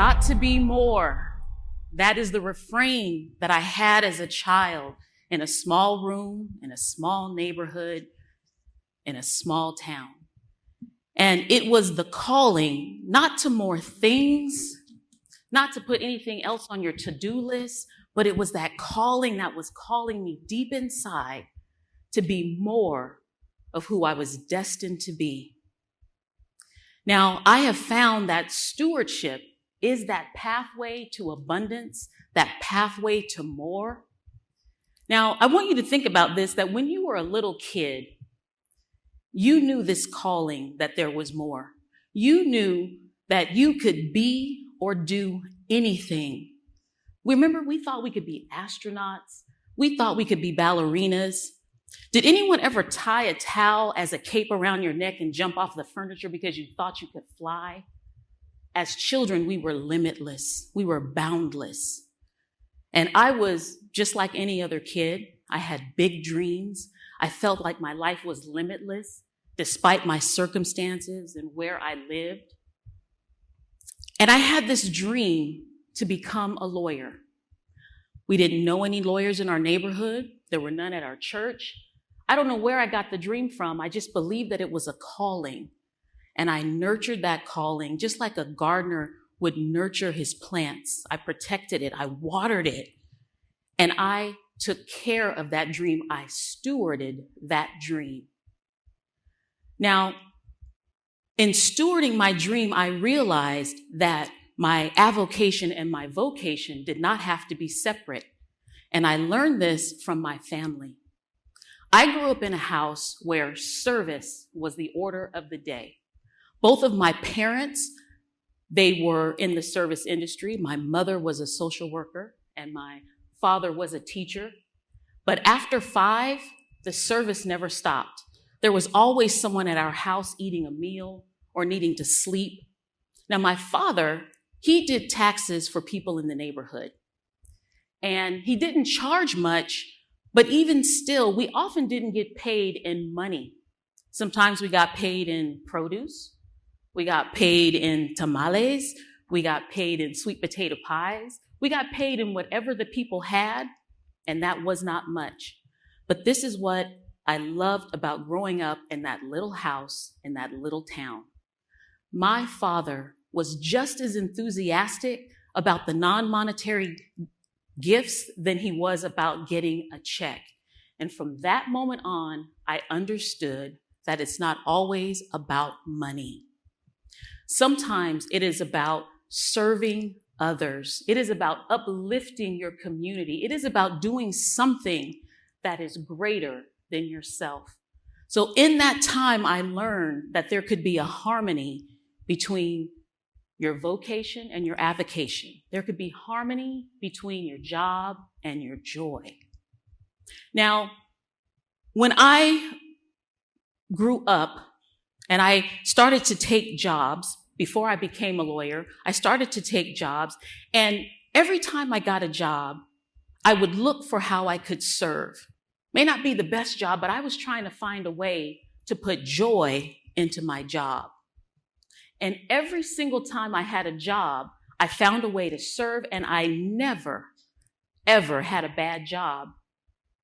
got to be more. That is the refrain that I had as a child in a small room, in a small neighborhood, in a small town. And it was the calling, not to more things, not to put anything else on your to-do list, but it was that calling that was calling me deep inside to be more of who I was destined to be. Now, I have found that stewardship is that pathway to abundance, that pathway to more. Now, I want you to think about this, that when you were a little kid, you knew this calling that there was more. You knew that you could be or do anything. Remember, we thought we could be astronauts. We thought we could be ballerinas. Did anyone ever tie a towel as a cape around your neck and jump off the furniture because you thought you could fly? As children, we were limitless. We were boundless. And I was just like any other kid. I had big dreams. I felt like my life was limitless despite my circumstances and where I lived. And I had this dream to become a lawyer. We didn't know any lawyers in our neighborhood. There were none at our church. I don't know where I got the dream from. I just believed that it was a calling. And I nurtured that calling just like a gardener would nurture his plants. I protected it. I watered it. And I took care of that dream. I stewarded that dream. Now, in stewarding my dream, I realized that my avocation and my vocation did not have to be separate. And I learned this from my family. I grew up in a house where service was the order of the day. Both of my parents, they were in the service industry. My mother was a social worker and my father was a teacher. But after 5, the service never stopped. There was always someone at our house eating a meal or needing to sleep. Now, my father, he did taxes for people in the neighborhood. And he didn't charge much, but even still, we often didn't get paid in money. Sometimes we got paid in produce. We got paid in tamales. We got paid in sweet potato pies. We got paid in whatever the people had, and that was not much. But this is what I loved about growing up in that little house in that little town. My father was just as enthusiastic about the non-monetary gifts than he was about getting a check. And from that moment on, I understood that it's not always about money. Sometimes it is about serving others. It is about uplifting your community. It is about doing something that is greater than yourself. So in that time, I learned that there could be a harmony between your vocation and your avocation. There could be harmony between your job and your joy. Now, when I grew up and I started to take jobs, before I became a lawyer, I started to take jobs, and every time I got a job, I would look for how I could serve. May not be the best job, but I was trying to find a way to put joy into my job. And every single time I had a job, I found a way to serve, and I never, ever had a bad job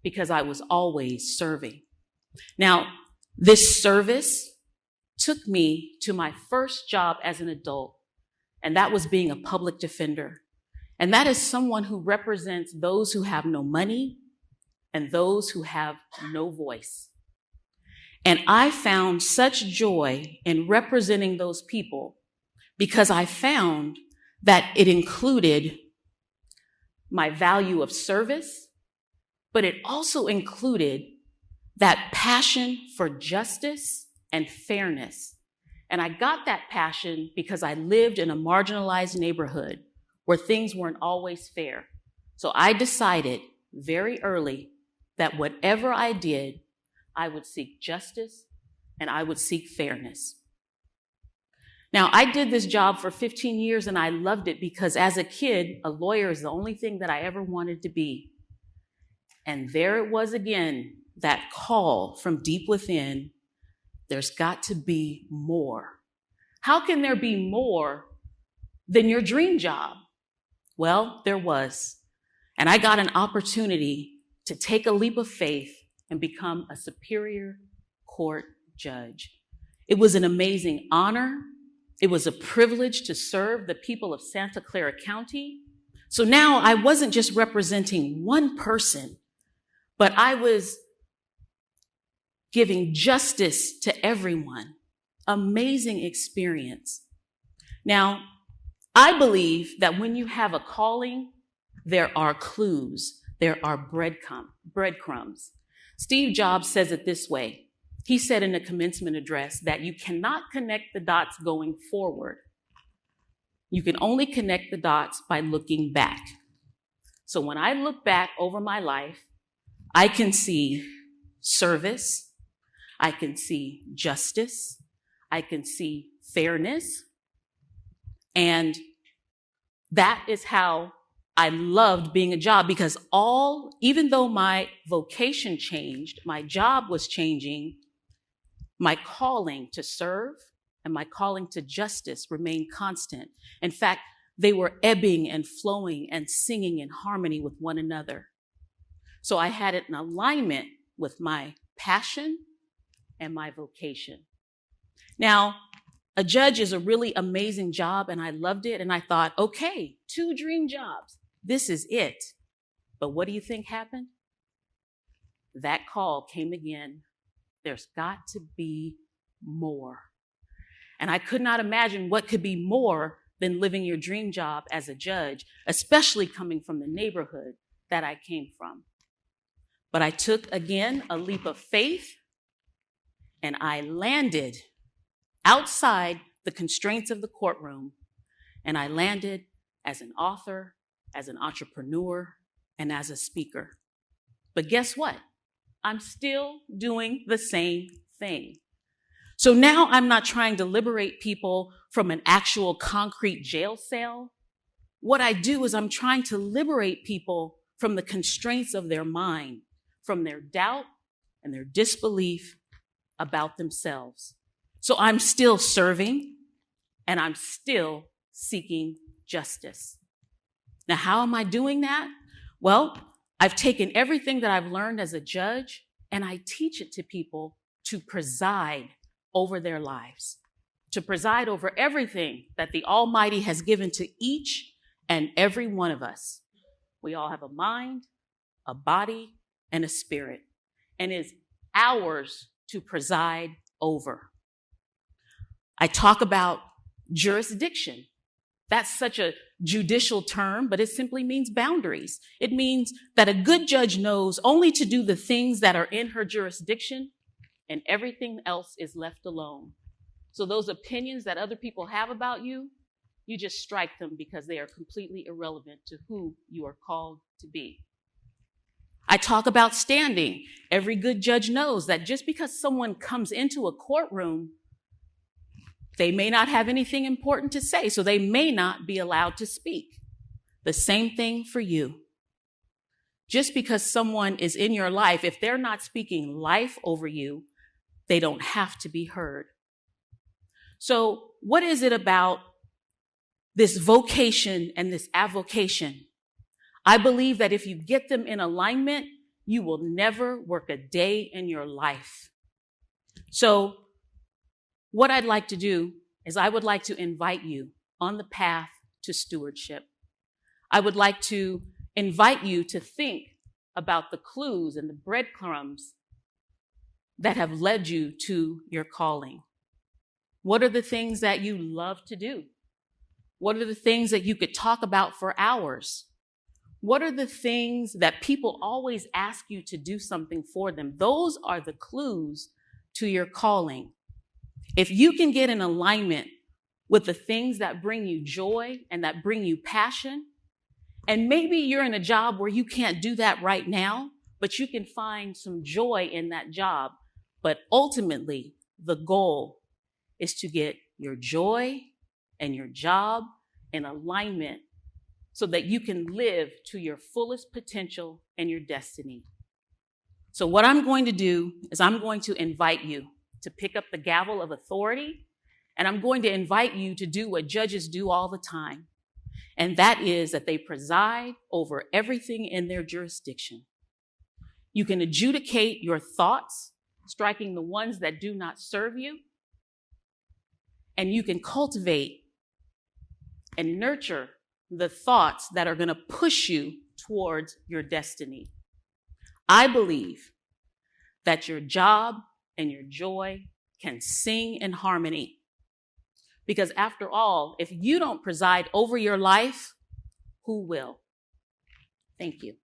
because I was always serving. Now, this service took me to my first job as an adult, and that was being a public defender. And that is someone who represents those who have no money and those who have no voice. And I found such joy in representing those people because I found that it included my value of service, but it also included that passion for justice and fairness. And I got that passion because I lived in a marginalized neighborhood where things weren't always fair. So I decided very early that whatever I did, I would seek justice and I would seek fairness. Now, I did this job for 15 years and I loved it because as a kid, a lawyer is the only thing that I ever wanted to be. And there it was again, that call from deep within. There's got to be more. How can there be more than your dream job? Well, there was. And I got an opportunity to take a leap of faith and become a superior court judge. It was an amazing honor. It was a privilege to serve the people of Santa Clara County. So now I wasn't just representing one person, but I was giving justice to everyone. Amazing experience. Now, I believe that when you have a calling, there are clues, there are breadcrumbs. Steve Jobs says it this way. He said in a commencement address that you cannot connect the dots going forward. You can only connect the dots by looking back. So when I look back over my life, I can see service, I can see justice, I can see fairness, and that is how I loved being a job, because even though my vocation changed, my job was changing, my calling to serve and my calling to justice remained constant. In fact, they were ebbing and flowing and singing in harmony with one another. So I had it in alignment with my passion and my vocation. Now, a judge is a really amazing job, and I loved it. And I thought, okay, 2 dream jobs. This is it. But what do you think happened? That call came again. There's got to be more. And I could not imagine what could be more than living your dream job as a judge, especially coming from the neighborhood that I came from. But I took, again, a leap of faith, and I landed outside the constraints of the courtroom, and I landed as an author, as an entrepreneur, and as a speaker. But guess what? I'm still doing the same thing. So now I'm not trying to liberate people from an actual concrete jail cell. What I do is I'm trying to liberate people from the constraints of their mind, from their doubt and their disbelief about themselves. So I'm still serving, and I'm still seeking justice. Now, how am I doing that? Well, I've taken everything that I've learned as a judge, and I teach it to people to preside over their lives, to preside over everything that the Almighty has given to each and every one of us. We all have a mind, a body, and a spirit, and it's ours to preside over. I talk about jurisdiction. That's such a judicial term, but it simply means boundaries. It means that a good judge knows only to do the things that are in her jurisdiction, and everything else is left alone. So those opinions that other people have about you, you just strike them because they are completely irrelevant to who you are called to be. I talk about standing. Every good judge knows that just because someone comes into a courtroom, they may not have anything important to say, so they may not be allowed to speak. The same thing for you. Just because someone is in your life, if they're not speaking life over you, they don't have to be heard. So what is it about this vocation and this avocation? I believe that if you get them in alignment, you will never work a day in your life. So what I'd like to do is I would like to invite you on the path to stewardship. I would like to invite you to think about the clues and the breadcrumbs that have led you to your calling. What are the things that you love to do? What are the things that you could talk about for hours? What are the things that people always ask you to do something for them? Those are the clues to your calling. If you can get in alignment with the things that bring you joy and that bring you passion, and maybe you're in a job where you can't do that right now, but you can find some joy in that job. But ultimately, the goal is to get your joy and your job in alignment so that you can live to your fullest potential and your destiny. So what I'm going to do is I'm going to invite you to pick up the gavel of authority And I'm going to invite you to do what judges do all the time. And that is that they preside over everything in their jurisdiction. You can adjudicate your thoughts, striking the ones that do not serve you. And you can cultivate and nurture the thoughts that are going to push you towards your destiny. I believe that your job and your joy can sing in harmony. Because after all, if you don't preside over your life, who will? Thank you.